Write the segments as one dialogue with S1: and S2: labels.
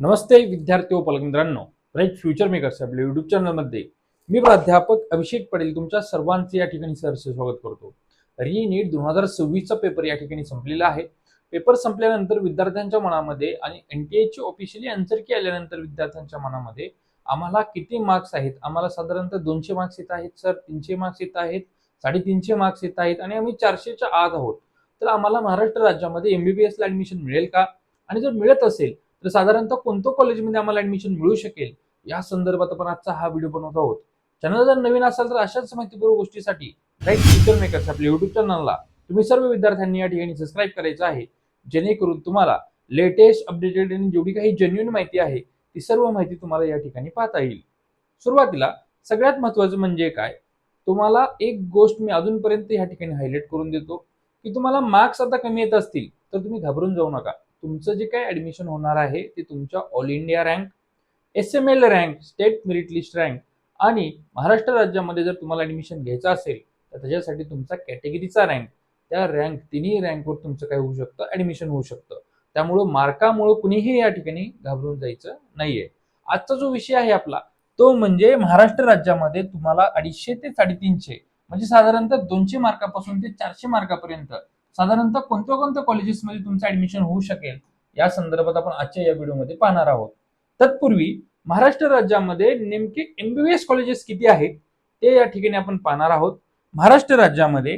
S1: नमस्ते विद्यार्थी व पालक मित्रांनो, ब्राईट फ्युचर मेकर्स आपल्या युट्यूब चॅनलमध्ये मी प्राध्यापक अभिषेक पटेल तुमच्या सर्वांचे या ठिकाणी सहर्ष स्वागत करतो. नीट 2026 चा पेपर या ठिकाणी संपलेला आहे. पेपर संपल्यानंतर विद्यार्थ्यांच्या मनामध्ये आणि NTA ची ऑफिशियली आन्सर की आल्यानंतर विद्यार्थ्यांच्या मनामध्ये आम्हाला किती मार्क्स आहेत, आम्हाला साधारणतः 200 मार्क्स येत आहेत सर, 300 मार्क्स येत आहेत, 350 मार्क्स येत आहेत आणि आम्ही 400च्या आत आहोत. तर आम्हाला महाराष्ट्र राज्यामध्ये MBBS ला ऍडमिशन मिळेल का, आणि जर मिळत असेल तर साधारणतः कोणत्या कॉलेजमध्ये आम्हाला ऍडमिशन मिळू शकेल या संदर्भात आपण आजचा हा व्हिडिओ बनवत आहोत. चॅनल जर नवीन असाल तर अशाच माहितीपूर्ण गोष्टीसाठी ब्राईट फ्युचर मेकर्स आपल्या युट्यूब चॅनलला तुम्ही सर्व विद्यार्थ्यांनी या ठिकाणी सबस्क्राईब करायचं आहे, जेणेकरून तुम्हाला लेटेस्ट अपडेटेड आणि जेवढी काही जेन्युइन माहिती आहे ती सर्व माहिती तुम्हाला या ठिकाणी पाहता येईल. सुरुवातीला सगळ्यात महत्त्वाचं म्हणजे काय, तुम्हाला एक गोष्ट मी अजूनपर्यंत या ठिकाणी हायलाइट करून देतो की तुम्हाला मार्क्स आता कमी येत असतील तर तुम्ही घाबरून जाऊ नका. तुमचं जे काही ऍडमिशन होणार आहे ते तुमच्या all India rank, SML rank, state merit list rank आणि महाराष्ट्र राज्यामध्ये जर तुम्हाला ऍडमिशन घ्यायचं असेल तर त्याच्यासाठी तुमचा कॅटेगरीचा रँक, त्या रँक तिन्ही रँकवर तुमचं काय होऊ शकतं, ऍडमिशन होऊ शकतं. त्यामुळं मार्कामुळे कुणीही या ठिकाणी घाबरून जायचं नाहीये. आजचा जो विषय आहे आपला तो म्हणजे महाराष्ट्र राज्यामध्ये तुम्हाला 250 ते 350 म्हणजे साधारणतः 200 मार्कापासून ते 400 मार्कापर्यंत साधारणतः कोणत्या कोणत्या कॉलेजेसमध्ये तुमचं ऍडमिशन होऊ शकेल या संदर्भात आपण आजच्या या व्हिडिओमध्ये पाहणार आहोत. तत्पूर्वी महाराष्ट्र राज्यामध्ये नेमके MBBS कॉलेजेस किती आहेत ते या ठिकाणी आपण पाहणार आहोत. महाराष्ट्र राज्यामध्ये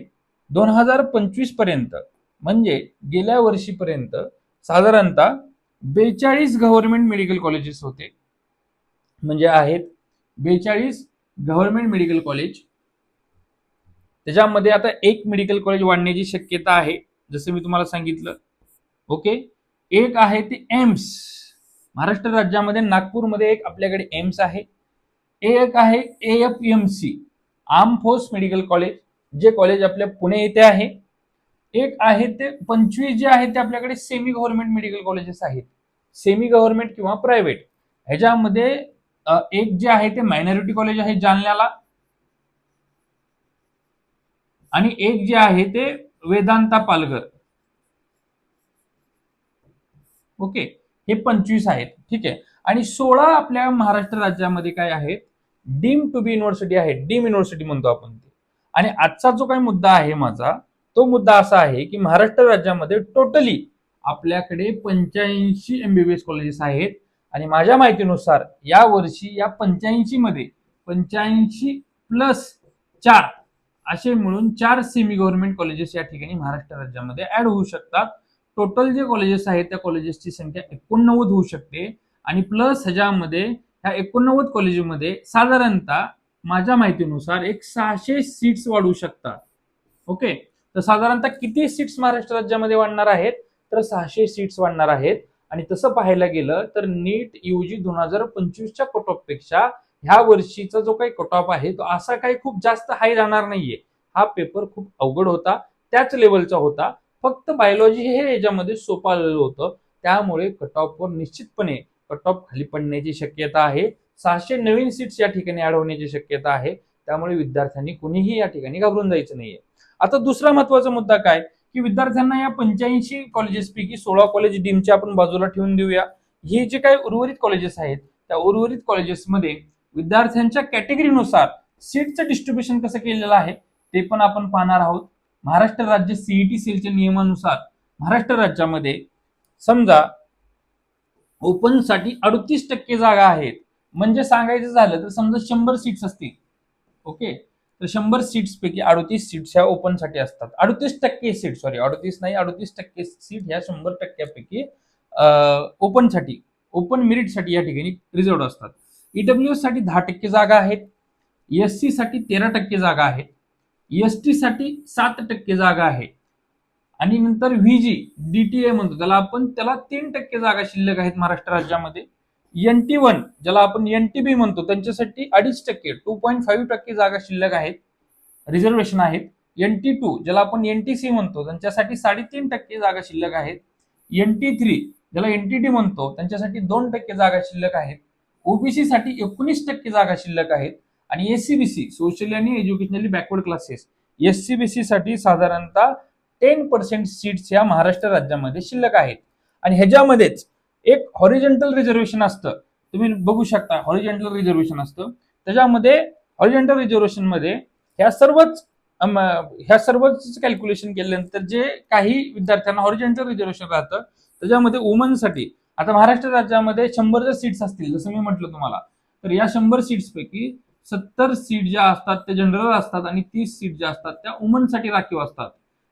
S1: 2025 पर्यंत म्हणजे गेल्या वर्षीपर्यंत साधारणतः 42 गव्हर्नमेंट मेडिकल कॉलेजेस होते. म्हणजे आहेत 42 गव्हर्नमेंट मेडिकल कॉलेज. त्याच्यामध्ये आता एक मेडिकल कॉलेज वाढण्याची शक्यता आहे, जसं मी तुम्हाला सांगितलं. ओके, एक आहे ते एम्स. महाराष्ट्र राज्यामध्ये नागपूरमध्ये एक आपल्याकडे एम्स आहे. एक आहे AFMC arm force medical college, जे कॉलेज आपल्या पुणे येथे आहे. एक आहे ते 25 जे आहे ते आपल्याकडे सेमी गव्हर्नमेंट मेडिकल कॉलेजेस आहेत, सेमी गव्हर्नमेंट किंवा प्रायव्हेट. ह्याच्यामध्ये एक जे आहे ते मायनॉरिटी कॉलेज आहे जालन्याला, आणि एक जे आहे ते वेदांता पालघर. ओके, हे 25 आहेत. ठीक आहे. आणि 16 आपल्या महाराष्ट्र राज्यामध्ये काय आहेत, डीम टू बी युनिव्हर्सिटी आहे, डीम युनिव्हर्सिटी म्हणतो आपण ते. आणि आजचा जो काही मुद्दा आहे माझा, तो मुद्दा असा आहे की महाराष्ट्र राज्यामध्ये टोटली आपल्याकडे 85 MBBS कॉलेजेस आहेत. आणि माझ्या माहितीनुसार या वर्षी या 85 मध्ये 85 प्लस 4 असे मिळून 4 सेमी गव्हर्नमेंट कॉलेजेस या ठिकाणी महाराष्ट्र राज्यामध्ये ऍड होऊ शकतात. टोटल जे कॉलेजेस आहेत त्या कॉलेजेसची संख्या 89 होऊ शकते. आणि प्लस ह्याच्यामध्ये ह्या 89 कॉलेजमध्ये साधारणतः माझ्या माहितीनुसार एक 600 सीट्स वाढू शकतात. ओके, तर साधारणतः किती सीट्स महाराष्ट्र राज्यामध्ये वाढणार आहेत, तर 600 सीट्स वाढणार आहेत. आणि तसं पाहायला गेलं तर नीट UG 2025च्या कट ऑफ पेक्षा ह्या वर्षीचा जो काही कट ऑफ आहे तो असा काही खूप जास्त हाय राहणार नाहीये. हा पेपर खूप अवघड होता, त्याच लेवलचा होता. फक्त बायोलॉजी हे याच्यामध्ये सोपं आलेलं होतं, त्यामुळे कट ऑफवर निश्चितपणे कट ऑफ खाली पडण्याची शक्यता आहे. 600 नवीन सीट्स या ठिकाणी ऍड होण्याची शक्यता आहे. त्यामुळे विद्यार्थ्यांनी कुणीही या ठिकाणी घाबरून जायचं नाहीये. आता दुसरा महत्वाचा मुद्दा काय की विद्यार्थ्यांना या 85 कॉलेजेस पैकी 16 कॉलेज डीमचे आपण बाजूला ठेवून देऊया. हे जे काही उर्वरित कॉलेजेस आहेत त्या उर्वरित कॉलेजेसमध्ये विद्यार्थ्यांच्या कॅटेगरीनुसार सीटचं डिस्ट्रीब्युशन कसं केलेलं आहे ते पण आपण पाहणार आहोत. महाराष्ट्र राज्य CET सेलच्या नियमानुसार महाराष्ट्र राज्यामध्ये समजा ओपन साठी 38% जागा आहेत. म्हणजे सांगायचं झालं तर समजा 100 सीट्स असतील. ओके, तर 100 सीट्स पैकी 38 सीट्स ह्या ओपन साठी असतात. 38% सीट, सॉरी 38 नाही, 38% सीट ह्या 100%पैकी ओपन साठी, ओपन मेरिट साठी या ठिकाणी रिझर्व्ड असतात. EWS साठी 10% जागा आहेत, SC साठी 13% जागा आहेत, ST साठी 7% जागा आहे. आणि नंतर VG DTA म्हणतो त्याला आपण, त्याला 3% जागा शिल्लक आहेत महाराष्ट्र राज्यामध्ये. NT1 ज्याला आपण NTB म्हणतो त्यांच्यासाठी 2.5% 2.5% जागा शिल्लक आहेत, रिझर्वेशन आहेत. NT2 ज्याला आपण NTC म्हणतो त्यांच्यासाठी 3.5% जागा शिल्लक आहेत. NT3 ज्याला NTD म्हणतो त्यांच्यासाठी 2% जागा शिल्लक आहेत. OBC साठी 19% जागा शिल्लक आहेत. आणि SCBC सोशली आणि एज्युकेशनली बॅकवर्ड क्लासेस, SCBC साठी साधारणतः 10% सीट्स या महाराष्ट्र राज्यामध्ये शिल्लक आहेत. आणि ह्याच्यामध्येच एक हॉरिझॉन्टल रिझर्वेशन असतं, तुम्ही बघू शकता हॉरिझॉन्टल रिझर्वेशन असतं, त्याच्यामध्ये हॉरिझॉन्टल रिझर्वेशन मध्ये ह्या सर्वच कॅल्क्युलेशन केल्यानंतर जे काही विद्यार्थ्यांना हॉरिझॉन्टल रिझर्वेशन राहतं त्याच्यामध्ये वुमनसाठी आता महाराष्ट्र राज्यामध्ये 100 जर सीट्स असतील जसं मी म्हटलं तुम्हाला, तर या 100 सीट्स पैकी 70 सीट ज्या असतात त्या जनरल असतात आणि 30 सीट ज्या असतात त्या वुमनसाठी राखीव असतात.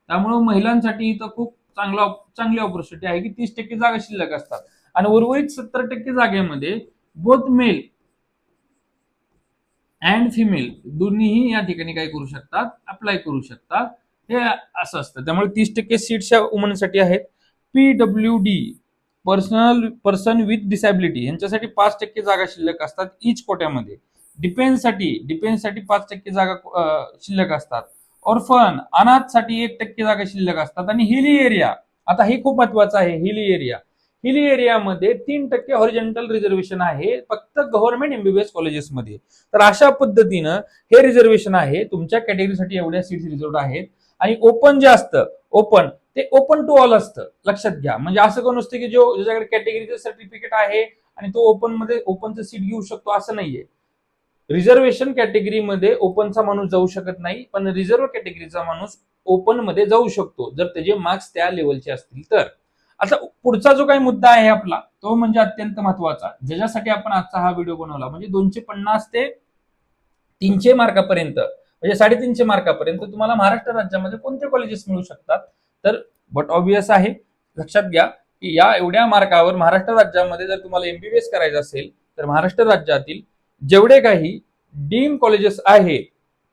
S1: त्यामुळे महिलांसाठी इथं खूप चांगली ऑपॉर्च्युनिटी आहे की 30% जागा शिल्लक असतात आणि उर्वरित 70% जागेमध्ये बोथ मेल अँड फिमेल दोन्हीही या ठिकाणी काय करू शकतात, अप्लाय करू शकतात. हे असं असतं. त्यामुळे 30% सीट्स या वुमनसाठी आहेत. PWD पर्सन विथ डिसॅबिलिटी यांच्यासाठी 5% जागा शिल्लक असतात इच कोट्यामध्ये. डिफेन्ससाठी 5% जागा शिल्लक असतात. ऑर्फन अनाथसाठी 1% जागा शिल्लक असतात. आणि हिली एरिया, आता हे खूप महत्वाचं आहे, हिली एरियामध्ये 3% हॉरिझॉन्टल रिझर्वेशन आहे फक्त गव्हर्नमेंट एमबीबीएस कॉलेजेसमध्ये. तर अशा पद्धतीनं हे रिझर्वेशन आहे, तुमच्या कॅटेगरीसाठी एवढ्या सीट्स रिझर्व्ड आहेत. आणि ओपन जे असतं ते ओपन टू ऑल असतं, लक्षात घ्या. म्हणजे असं कोण नसतं की ज्याच्याकडे कॅटेगरीचं सर्टिफिकेट आहे आणि तो ओपनचं सीट घेऊ शकतो, असं नाहीये. रिझर्वेशन कॅटेगरीमध्ये ओपनचा माणूस जाऊ शकत नाही, पण रिझर्व्ह कॅटेगरीचा माणूस ओपन मध्ये जाऊ शकतो जर त्याचे मार्क्स त्या लेवलचे असतील तर. आता पुढचा जो काही मुद्दा आहे आपला तो म्हणजे अत्यंत महत्वाचा, ज्याच्यासाठी आपण आजचा हा व्हिडिओ बनवला, म्हणजे 250 ते 300 मार्कापर्यंत म्हणजे 350 मार्कापर्यंत तुम्हाला महाराष्ट्र राज्यामध्ये कोणते कॉलेजेस मिळू शकतात. तर बट ऑब्वियस आहे, लक्षात घ्या की या एवढ्या मार्कावर महाराष्ट्र राज्यामध्ये जर तुम्हाला एमबीबीएस करायचं असेल तर महाराष्ट्र राज्यातील जेवढे काही डीम कॉलेजेस आहेत,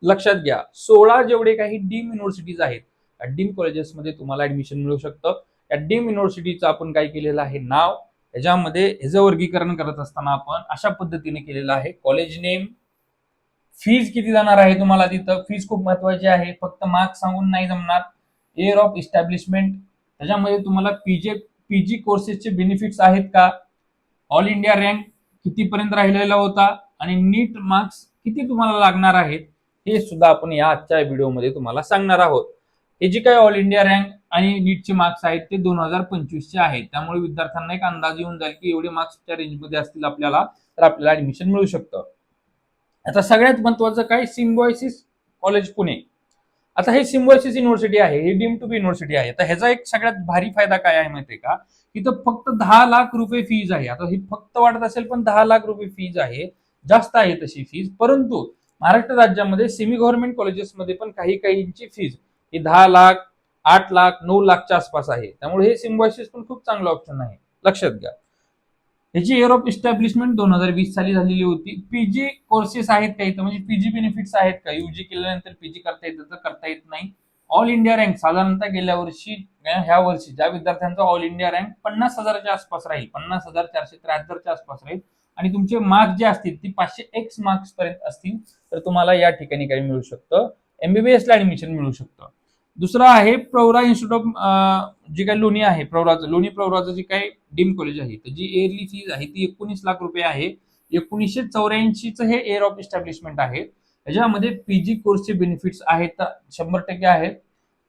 S1: लक्षात घ्या 16 जेवढे काही डीम युनिव्हर्सिटीज आहेत, डीम कॉलेजेसमध्ये तुम्हाला ऍडमिशन मिळू शकतं. या डीम युनिव्हर्सिटीचं आपण काय केलेलं आहे नाव, याच्यामध्ये ह्याचं वर्गीकरण करत असताना आपण अशा पद्धतीने केलेलं आहे. कॉलेज नेम, फीज किती जाणार आहे तुम्हाला तिथं, फीज खूप महत्वाची आहे, फक्त मार्क्स सांगून नाही जमणार. इयर ऑफ इस्टॅब्लिशमेंट, त्याच्यामध्ये तुम्हाला पीजी कोर्सेसचे बेनिफिट्स आहेत का, ऑल इंडिया रँक कितीपर्यंत राहिलेला होता आणि नीट मार्क्स किती तुम्हाला लागणार आहेत, हे सुद्धा आपण या आजच्या व्हिडिओमध्ये तुम्हाला सांगणार आहोत. हे जे काही ऑल इंडिया रँक आणि नीटचे मार्क्स आहेत ते 2025 आहेत. त्यामुळे विद्यार्थ्यांना एक अंदाज येऊन जाईल की एवढे मार्क्सच्या रेंजमध्ये असतील आपल्याला तर आपल्याला ऍडमिशन मिळू शकतं. आता सगळ्यात महत्वाचं काय, सिम्बायोसिस कॉलेज पुणे. आता हे सिम्बायोसिस युनिव्हर्सिटी आहे, ही डीम टू बी युनिव्हर्सिटी आहे. तर ह्याचा एक सगळ्यात भारी फायदा काय आहे माहितीये का, इथं फक्त 10 लाख रुपये फीज आहे. आता ही फक्त वाटत असेल पण 10 लाख रुपये फीज आहे, जास्त आहे तशी फीज. परंतु महाराष्ट्र राज्यामध्ये सेमी गव्हर्नमेंट कॉलेजेसमध्ये पण काहींची फीज ही 10 लाख, 8 लाख, 9 लाखच्या आसपास आहे. त्यामुळे हे सिम्बायोसिस पण खूप चांगलं ऑप्शन आहे, लक्षात घ्या. ह्याची इयर ऑफ इस्टॅब्लिशमेंट 2020 साली झालेली होती. पीजी कोर्सेस आहेत का इथं, म्हणजे पीजी बेनिफिट्स आहेत का, युजी केल्यानंतर पीजी करता येतं तर करता येत नाही. ऑल इंडिया रँक साधारणतः गेल्या वर्षी ह्या वर्षी ज्या विद्यार्थ्यांचा ऑल इंडिया रँक 50,000च्या आसपास राहील, 50,473च्या आसपास राहील आणि तुमचे मार्क्स जे असतील ती 500x मार्क्स पर्यंत असतील तर तुम्हाला या ठिकाणी काही मिळू शकतं, एमबीबीएस ला ऍडमिशन मिळू शकतं. दुसरा आहे प्रवरा इन्स्टिट्यूट ऑफ जी काही लोणी प्रवराचं जे काही डीम कॉलेज आहे त्याची इयरली फीज आहे ती 19 लाख रुपये आहे. 1984 हे इयर ऑफ इस्टॅब्लिशमेंट आहे. याच्यामध्ये पीजी कोर्सचे बेनिफिट्स आहेत 100% आहेत.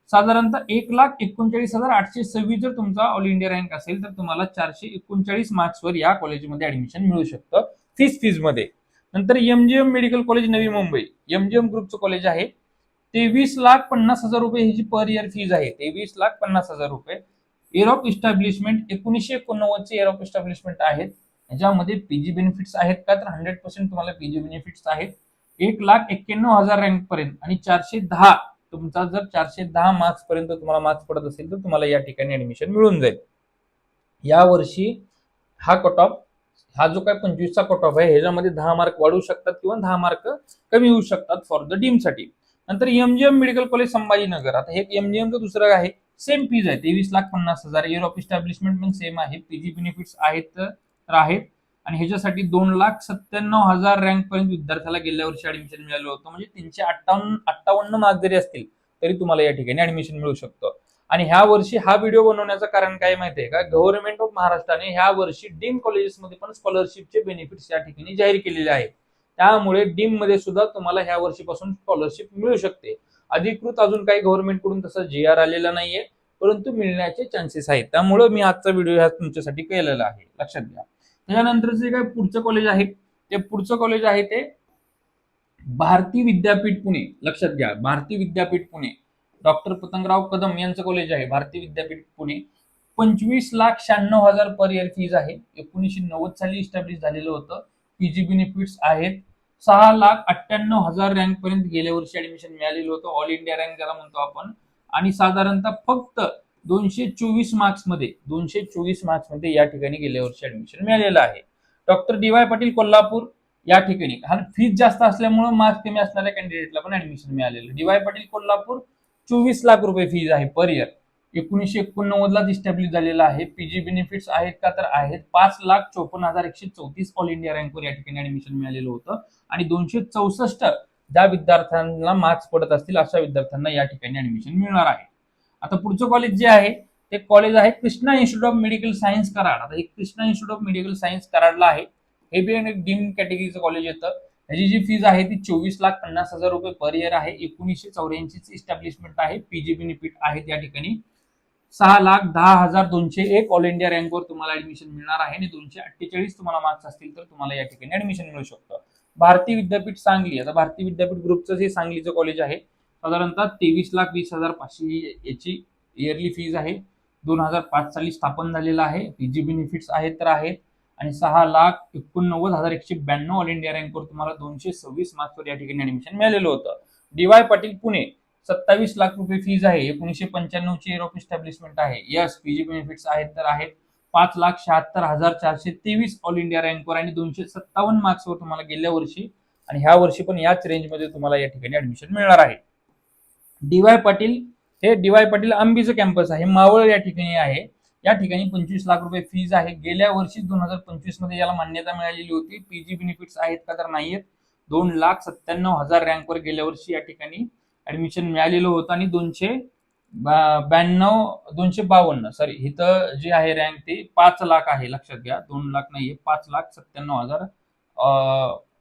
S1: साधारणतः 1,39,826 जर तुमचा ऑल इंडिया रँक असेल तर तुम्हाला 439 मार्क्सवर या कॉलेजमध्ये ऍडमिशन मिळू शकतं फीज मध्ये. नंतर MGM medical college Navi Mumbai, MGM ग्रुपचं कॉलेज आहे. 23,50,000 रुपये ही जी पर इयर फीज आहे, 23,50,000 रुपये. इयर ऑफ इस्टॅब्लिशमेंट 1989 चे इयर ऑफ इस्टॅब्लिशमेंट आहेत. याच्यामध्ये पीजी बेनिफिट्स आहेत का, तर 100% तुम्हाला पीजी बेनिफिट्स आहेत. 1,91,000 रँक पर्यंत आणि 410, तुमचा जर 410 मार्क्स पर्यंत तुम्हाला मार्क्स पडत असेल तर तुम्हाला या ठिकाणी ऍडमिशन मिळून जाईल. या वर्षी हा कट ऑफ, हा जो काय 25चा कट ऑफ आहे ह्याच्यामध्ये 10 मार्क वाढू शकतात किंवा 10 मार्क कमी होऊ शकतात फॉर द डीम साठी. नंतर एमजीएम मेडिकल कॉलेज संभाजीनगर, आता हे एमजीएमचं दुसरं आहे, सेम फीज आहे 23,50,000. इयर ऑफ इस्टॅब्लिशमेंट पण सेम आहे, पीजी बेनिफिट्स आहेत तर आहेत. आणि ह्याच्यासाठी 2,97,000 रँक पर्यंत विद्यार्थ्याला गेल्या वर्षी ऍडमिशन मिळालं होतं. म्हणजे 358 मार्क जरी असतील तरी तुम्हाला या ठिकाणी ऍडमिशन मिळू शकतं. आणि ह्या वर्षी हा व्हिडिओ बनवण्याचं कारण काय माहितीये का, गव्हर्नमेंट ऑफ महाराष्ट्राने ह्या वर्षी डीम कॉलेजेसमध्ये पण स्कॉलरशिपचे बेनिफिट्स या ठिकाणी जाहीर केलेले आहेत. त्यामुळे डीम मध्ये सुद्धा तुम्हाला ह्या वर्षीपासून स्कॉलरशिप मिळू शकते. अधिकृत अजून काही गव्हर्नमेंट कडून तसा जी आर आलेला नाहीये, परंतु मिळण्याचे चान्सेस आहेत. त्यामुळे मी आजचा व्हिडिओ हा तुमच्यासाठी केलेला आहे, लक्षात घ्या. त्याच्यानंतर जे काय पुढचं कॉलेज आहे ते पुढचं कॉलेज आहे ते भारती विद्यापीठ पुणे. लक्षात घ्या, भारती विद्यापीठ पुणे, डॉक्टर पतंगराव कदम यांचं कॉलेज आहे Bharati Vidyapeeth Pune. 25,96,000 per year fees आहे. 1990 साली इस्टॅब्लिश झालेलं होतं. पीजी बेनिफिट्स आहेत. 6,98,000 रँक पर्यंत गेल्या वर्षी ऍडमिशन मिळालेलं होतं, ऑल इंडिया रँक ज्याला म्हणतो आपण. आणि साधारणतः फक्त 224 मार्क्समध्ये या ठिकाणी गेल्या वर्षी ऍडमिशन मिळालेलं आहे. Doctor DY. पाटील कोल्हापूर या ठिकाणी हा फीज जास्त असल्यामुळे मार्क्स कमी असणाऱ्या कॅन्डिडेटला पण ऍडमिशन मिळालेलं. डी.वाय. पाटील कोल्हापूर 24 लाख रुपये फीज आहे पर इयर. 1989 लाच इस्टॅब्लिश झालेला आहे. पीजी बेनिफिट्स आहेत का, तर आहेत. 5,54,134 ऑल इंडिया रँकवर या ठिकाणी ऍडमिशन मिळालेलं होतं. आणि 264 ज्या विद्यार्थ्यांना मार्क्स पडत असतील अशा विद्यार्थ्यांना या ठिकाणी ऍडमिशन मिळणार आहे. आता पुढचं कॉलेज जे आहे ते कॉलेज आहे Krishna institute of medical science Karad. आता हे Krishna institute of medical science कराडला आहे. हे बी एक डीम कॅटेगरीचं कॉलेज येतं. त्याची जी फीज आहे ती 24,50,000 रुपये पर इयर आहे. 1984 इस्टॅब्लिशमेंट आहे. पीजी बेनिफिट आहेत या ठिकाणी. 6,10,201 ऑल इंडिया रँकवर तुम्हाला ऍडमिशन मिळणार आहे. आणि 248 तुम्हाला मार्क्स असतील तर तुम्हाला या ठिकाणी ऍडमिशन मिळू शकतं. भारती विद्यापीठ सांगली. आता भारती विद्यापीठ ग्रुपचं हे सांगलीचं कॉलेज आहे. साधारणतः 23,20,500 याची इयरली फीज आहे. 2005 साली स्थापन झालेलं आहे. पीजी बेनिफिट्स आहेत तर आहेत. आणि 6,89,192 ऑल इंडिया रँकवर तुम्हाला 226 मार्क्सवर या ठिकाणी ऍडमिशन मिळालेलं होतं. डी.वाय. पाटील पुणे 27 लाख रुपये फीज आहे. 1995 ची इयर ऑफ इस्टॅब्लिशमेंट आहे. यस, पीजी बेनिफिट्स आहेत तर आहेत. 5,76,423 ऑल इंडिया रँकवर आणि 257 मार्क्सवर तुम्हाला गेल्या वर्षी आणि ह्या वर्षी पण याच रेंजमध्ये तुम्हाला या ठिकाणी ऍडमिशन मिळणार आहे. डी.वाय. पाटील हे डी.वाय. पाटील अंबीचं कॅम्पस आहे, मावळ या ठिकाणी आहे. या ठिकाणी 25 लाख रुपये फीज आहे. गेल्या वर्षी 2025 मध्ये याला मान्यता मिळालेली होती. पीजी बेनिफिट्स आहेत का, तर नाहीयेत. 2,97,000 रँकवर गेल्या वर्षी या ठिकाणी ऍडमिशन मिळालेलं होतं. आणि 252 सॉरी इथं जी आहे रँक ती 5 लाख आहे, लक्षात घ्या. 2 लाख नाहीये, 5,97,000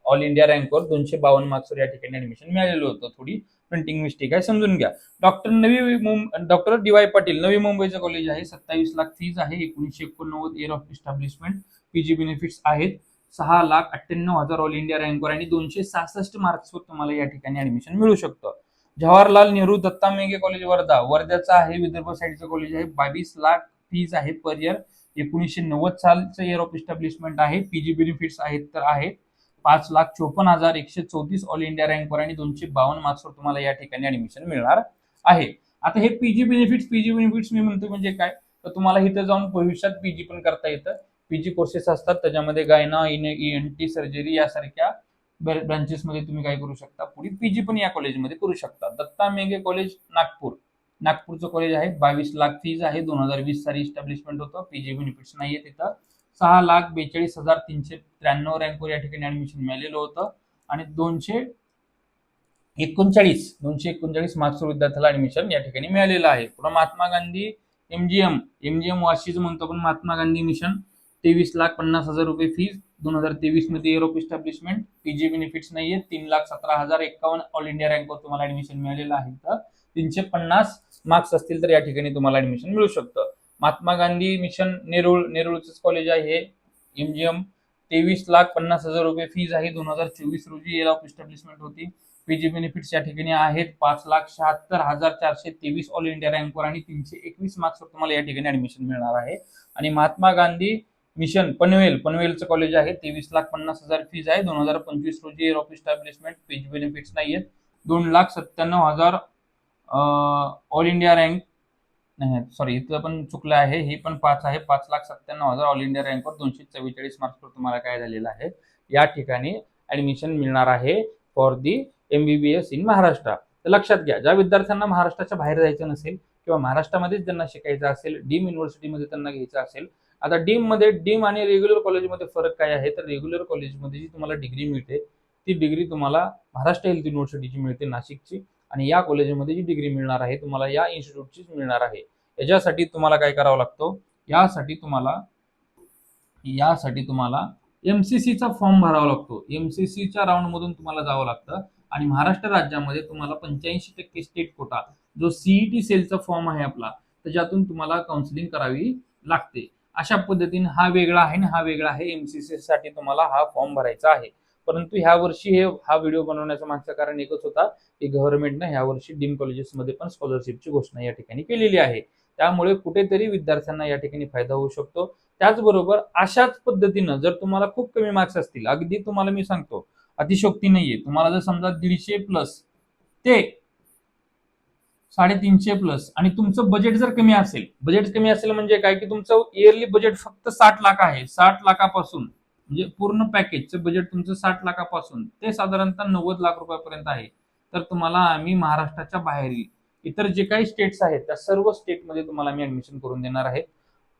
S1: ऑल इंडिया रँकवर 252 मार्क्सवर या ठिकाणी ऍडमिशन मिळालेलं होतं. थोडी प्रिंटिंग मिस्टेक आहे, समजून घ्या. Doctor DY. पाटील नवी मुंबईचं कॉलेज आहे. 27 लाख फीज आहे. 1989 year of establishment. PG benefits आहेत. 6,98,000 ऑल इंडिया रँकवर आणि 266 मार्क्सवर तुम्हाला या ठिकाणी ऍडमिशन मिळू शकतं. जवाहरलाल नेहरू दत्ता मेघे कॉलेज वर्धा, वर्ध्याचं आहे. विदर्भ साईडचं कॉलेज आहे. 22 लाख फीज आहे पर इयर. 1990 सालचं इयर ऑफ इस्टॅब्लिशमेंट आहे. पीजी बेनिफिट्स आहेत तर आहेत. 5,54,134 ऑल इंडिया रँकवर आणि 252 मार्क्सवर तुम्हाला या ठिकाणी ऍडमिशन मिळणार आहे. आता हे पीजी बेनिफिट्स मी म्हणतो म्हणजे काय, तर तुम्हाला इथं जाऊन भविष्यात पीजी पण करता येतं. पीजी कोर्सेस असतात, त्याच्यामध्ये गायना, ENT सर्जरी यासारख्या ब्रांचेस मध्ये तुम्ही काय करू शकता, पुढे पीजी पण या कॉलेजमध्ये करू शकता. दत्ता मेघे कॉलेज नागपूरचं कॉलेज आहे. 22 लाख फीज आहे. 2020 साली इस्टॅब्लिशमेंट होतं. पीजी बेनिफिट्स नाहीये तिथं. 6,42,393 रँकवर या ठिकाणी ऍडमिशन मिळालेलं होतं. आणि 239 मार्क्सवर विद्यार्थ्याला ऍडमिशन या ठिकाणी मिळालेलं आहे. पुढे महात्मा गांधी एमजीएम वाशीचं म्हणतो आपण, महात्मा गांधी मिशन 23,50,000 रुपये फीज. 2023 मध्ये year of establishment. PG benefits नाहीये. 3,17,051 ऑल इंडिया रँकवर तुम्हाला ऍडमिशन मिळालेलं आहे. तर 350 मार्क्स असतील तर या ठिकाणी तुम्हाला ऍडमिशन मिळू शकतं. महात्मा गांधी मिशन नेरूळच कॉलेज आहे हे. एमजीएम 23,50,000 रुपये फीज आहे. 2024 रोजी इयर ऑफ इस्टॅब्लिशमेंट होती. पीजी बेनिफिट्स या ठिकाणी आहेत. 5,76,423 ऑल इंडिया रँकवर आणि 321 मार्क्सवर तुम्हाला या ठिकाणी ऍडमिशन मिळणार आहे. आणि महात्मा गांधी मिशन पनवेलचं कॉलेज आहे. 23,50,000 फीज आहे. 2025 रोजी year of establishment. PG benefits नाहीयेत. 2,97,000 ऑल इंडिया रँक नाही, सॉरी इथं पण चुकलं आहे. ही पण 5 आहे. 5,97,000 ऑल इंडिया रँकवर 244 मार्क्सवर तुम्हाला काय झालेलं आहे, या ठिकाणी ऍडमिशन मिळणार आहे for the MBBS in Maharashtra. तर लक्षात घ्या, ज्या विद्यार्थ्यांना महाराष्ट्राच्या बाहेर जायचं नसेल किंवा महाराष्ट्रामध्येच त्यांना शिकायचं असेल, डीम युनिव्हर्सिटीमध्ये त्यांना घ्यायचं असेल. आता डीम आणि रेग्युलर कॉलेजमध्ये फरक काय आहे, तर रेग्युलर कॉलेजमध्ये जी तुम्हाला डिग्री मिळते ती डिग्री तुम्हाला महाराष्ट्र हेल्थ युनिव्हर्सिटीची मिळते, नाशिकची. आणि या कॉलेजमध्ये जी डिग्री मिळणार आहे तुम्हाला या इन्स्टिट्यूटचीच मिळणार आहे. याच्यासाठी तुम्हाला काय करावं लागतं, यासाठी तुम्हाला MCCचा फॉर्म भरावा लागतो. MCCच्या राऊंडमधून तुम्हाला जावं लागतं. आणि महाराष्ट्र राज्यामध्ये तुम्हाला 85% स्टेट कोटा, जो CET सेलचा फॉर्म आहे आपला, त्याच्यातून तुम्हाला काउन्सिलिंग करावी लागते. अशा पद्धतीने हा वेगळा आहे आणि हा वेगळा आहे. एमसीसी साठी तुम्हाला हा फॉर्म भरायचा आहे. परंतु ह्या वर्षी हा व्हिडिओ बनवण्याचं मागचं कारण एकच होता की गव्हर्नमेंटने ह्या वर्षी डीम कॉलेजेसमध्ये पण स्कॉलरशिपची घोषणा या ठिकाणी केलेली आहे. त्यामुळे कुठेतरी विद्यार्थ्यांना या ठिकाणी फायदा होऊ शकतो. त्याचबरोबर अशाच पद्धतीनं जर तुम्हाला खूप कमी मार्क्स असतील, अगदी तुम्हाला मी सांगतो अतिशयोक्ती नाहीये, तुम्हाला जर समजा 150 प्लस ते 350 प्लस आणि तुमचं बजेट जर कमी असेल, बजेट कमी असेल म्हणजे काय की तुमचं इयरली बजेट फक्त 60 लाख आहे, 60 लाखापासून म्हणजे पूर्ण पॅकेजचं बजेट तुमचं 60 लाखापासून ते साधारणतः 90 लाख रुपयापर्यंत आहे, तर तुम्हाला आम्ही महाराष्ट्राच्या बाहेरील इतर जे काही स्टेट्स आहेत त्या सर्व स्टेटमध्ये तुम्हाला आम्ही ऍडमिशन करून देणार आहे.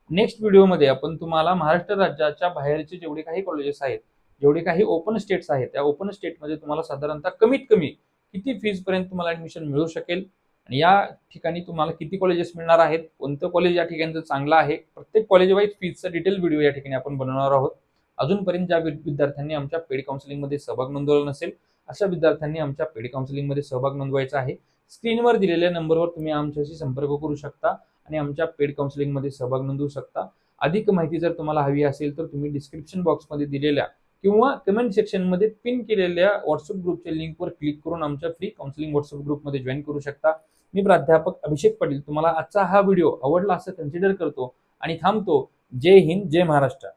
S1: नेक्स्ट व्हिडिओमध्ये आपण तुम्हाला महाराष्ट्र राज्याच्या बाहेरचे जेवढे काही कॉलेजेस आहेत, जेवढे काही ओपन स्टेट्स आहेत, त्या ओपन स्टेटमध्ये तुम्हाला साधारणतः कमीत कमी किती फीज पर्यंत तुम्हाला ऍडमिशन मिळू शकेल आणि या ठिकाणी तुम्हाला किती कॉलेजेस मिळणार आहेत, कोणतं कॉलेज या ठिकाणचं चांगलं आहे, प्रत्येक कॉलेज वाईज फीजचा डिटेल व्हिडिओ या ठिकाणी आपण बनवणार आहोत. अजूनपर्यंत ज्या विद्यार्थ्यांनी आमच्या पेड काउन्सिलिंगमध्ये सहभाग नोंदवला नसेल, अशा विद्यार्थ्यांनी आमच्या पेड काउन्सिलिंगमध्ये सहभाग नोंदवायचा आहे. स्क्रीनवर दिलेल्या नंबरवर तुम्ही आमच्याशी संपर्क करू शकता आणि आमच्या पेड काउन्सिलिंगमध्ये सहभाग नोंदवू शकता. अधिक माहिती जर तुम्हाला हवी असेल तर तुम्ही डिस्क्रिप्शन बॉक्समध्ये दिलेल्या किंवा कमेंट सेक्शनमध्ये पिन केलेल्या व्हॉट्सअप ग्रुपच्या लिंकवर क्लिक करून आमच्या फ्री काउन्सिलिंग व्हॉट्सअप ग्रुपमध्ये जॉईन करू शकता. मी प्राध्यापक अभिषेक पाटील तुम्हाला आजचा हा व्हिडिओ आवडला असं कन्सिडर करतो आणि थांबतो. जय हिंद, जय महाराष्ट्र.